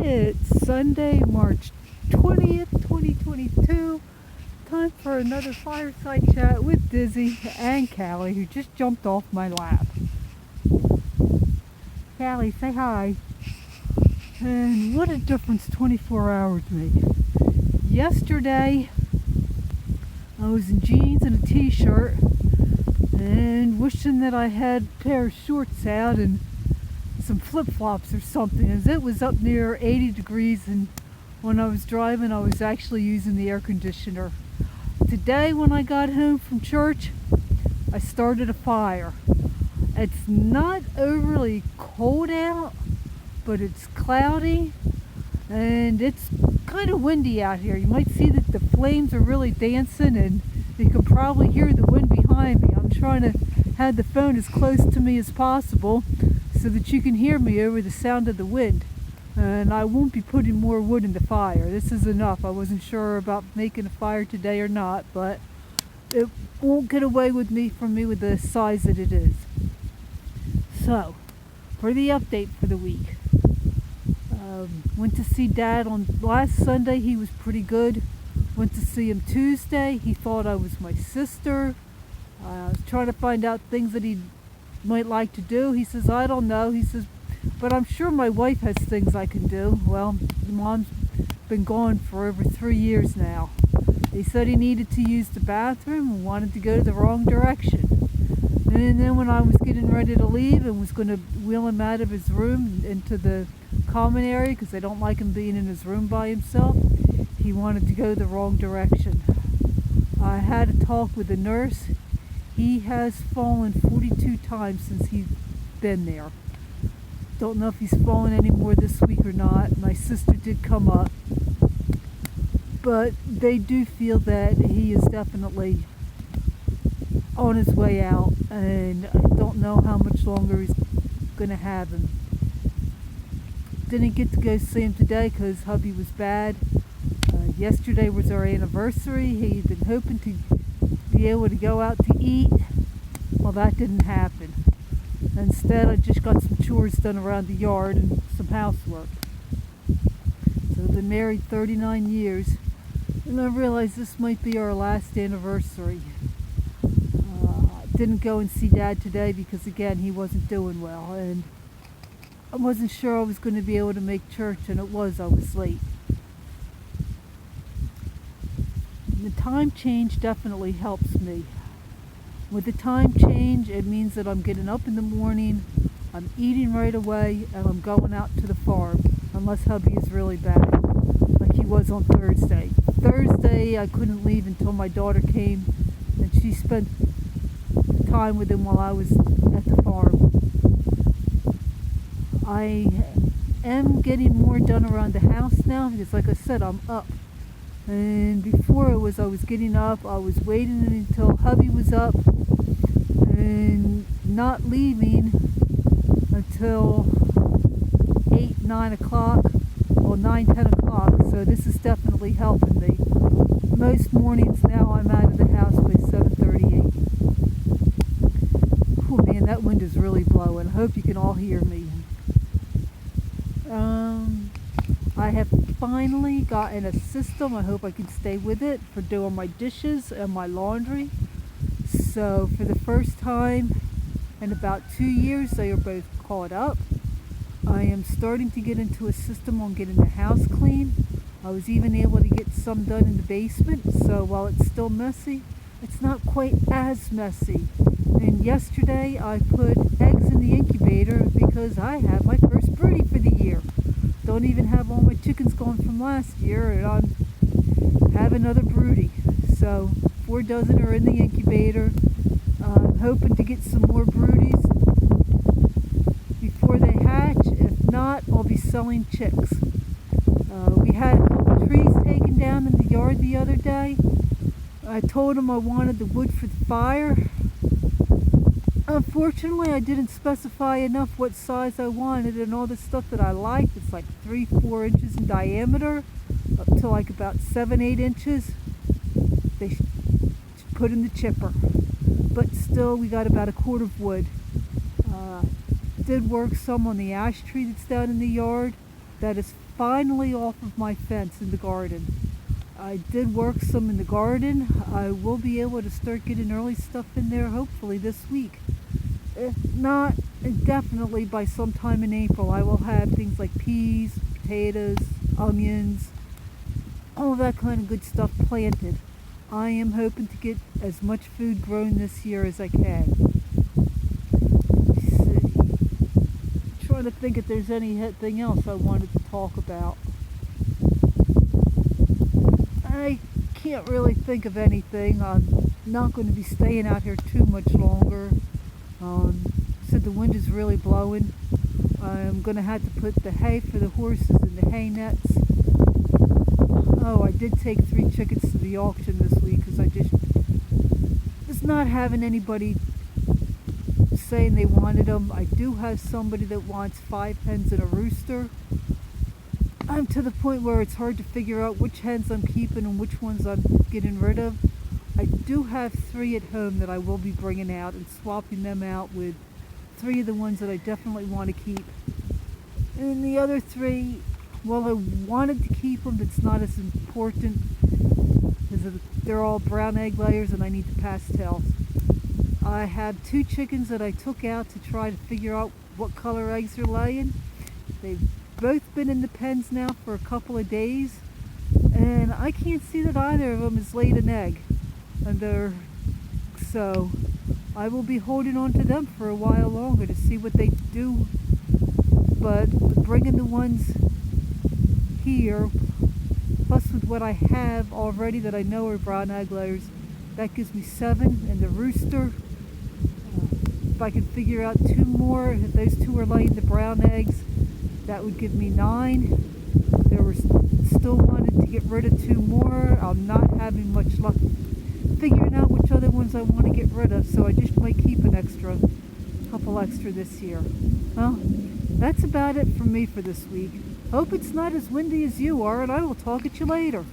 It's Sunday, March 20th, 2022. Time for another Fireside chat with Dizzy and Callie, who just jumped off my lap. Callie, say hi. And what a difference 24 hours made. Yesterday, I was in jeans and a t-shirt and wishing that I had a pair of shorts out and some flip-flops or something, as it was up near 80 degrees, and when I was driving I was actually using the air conditioner. Today when I got home from church, I started a fire. It's not overly cold out, but it's cloudy and it's kind of windy out here. You might see that the flames are really dancing, and you can probably hear the wind behind me. I'm trying to have the phone as close to me as possible so that you can hear me over the sound of the wind. And I won't be putting more wood in the fire. This is enough. I wasn't sure about making a fire today or not, but it won't get away with me with the size that it is. So, for the update for the week. Went to see Dad on last Sunday. He was pretty good. Went to see him Tuesday. He thought I was my sister. I was trying to find out things that he might like to do. He says, I don't know. He says, but I'm sure my wife has things I can do. Well, Mom's been gone for over 3 years now. He said he needed to use the bathroom and wanted to go the wrong direction. And then when I was getting ready to leave and was going to wheel him out of his room into the common area, because I don't like him being in his room by himself, he wanted to go the wrong direction. I had a talk with the nurse. He has fallen 42 times since he's been there. Don't know if he's fallen any more this week or not. My sister did come up, but they do feel that he is definitely on his way out, and I don't know how much longer he's going to have him. Didn't get to go see him today because hubby was bad. Yesterday was our anniversary. He'd been hoping to be able to go out to eat. Well, that didn't happen. Instead, I just got some chores done around the yard and some housework. So I've been married 39 years, and I realized this might be our last anniversary. Didn't go and see Dad today because, again, he wasn't doing well, and I wasn't sure I was going to be able to make church, and I was late. The time change definitely helps me. With the time change, it means that I'm getting up in the morning, I'm eating right away, and I'm going out to the farm, unless hubby is really bad, like he was on Thursday. Thursday, I couldn't leave until my daughter came, and she spent time with him while I was at the farm. I am getting more done around the house now, because like I said, I'm up. And before I was getting up, I was waiting until hubby was up and not leaving until 8, 9 o'clock, or 9, 10 o'clock. So this is definitely helping me. Most mornings now I'm out of the house by 7:38. Oh man, that wind is really blowing. I hope you can all hear me. I have finally gotten a system. I hope I can stay with it for doing my dishes and my laundry. So for the first time in about 2 years, they are both caught up. I am starting to get into a system on getting the house clean. I was even able to get some done in the basement, so while it's still messy, it's not quite as messy. And yesterday I put eggs in the incubator because I have my first broody for the year. Don't even have all my chickens gone from last year, and I have another broody. So 4 dozen are in the incubator. I'm hoping to get some more broodies before they hatch. If not, I'll be selling chicks. We had a couple trees taken down in the yard the other day. I told them I wanted the wood for the fire. Unfortunately, I didn't specify enough what size I wanted, and all the stuff that I like, it's like 3-4 inches in diameter, up to like about 7-8 inches. They put in the chipper. But still, we got about a quart of wood. Did work some on the ash tree that's down in the yard. that is finally off of my fence in the garden. I did work some in the garden. I will be able to start getting early stuff in there hopefully this week. If not, definitely by sometime in April I will have things like peas, potatoes, onions, all that kind of good stuff planted. I am hoping to get as much food grown this year as I can. Let's see. I'm trying to think if there's anything else I wanted to talk about. I can't really think of anything. I'm not going to be staying out here too much longer. Said the wind is really blowing. I'm going to have to put the hay for the horses in the hay nets. Oh, I did take 3 chickens to the auction this week because I just was not having anybody saying they wanted them. I do have somebody that wants 5 hens and a rooster. I'm to the point where it's hard to figure out which hens I'm keeping and which ones I'm getting rid of. I do have 3 at home that I will be bringing out and swapping them out with 3 of the ones that I definitely want to keep. And the other 3, well, I wanted to keep them, but it's not as important because they're all brown egg layers and I need the pastels. I have 2 chickens that I took out to try to figure out what color eggs they're laying. They've both been in the pens now for a couple of days, and I can't see that either of them has laid an egg. So I will be holding on to them for a while longer to see what they do. But bringing the ones here, plus with what I have already that I know are brown egg layers, that gives me 7. And the rooster, if I can figure out 2 more, if those 2 are laying the brown eggs, that would give me 9. There were still wanted to get rid of 2 more. I'm not having much luck figuring out which other ones I want to get rid of, so I just might keep a couple extra this year. Well, that's about it from me for this week. Hope it's not as windy as you are, and I will talk at you later.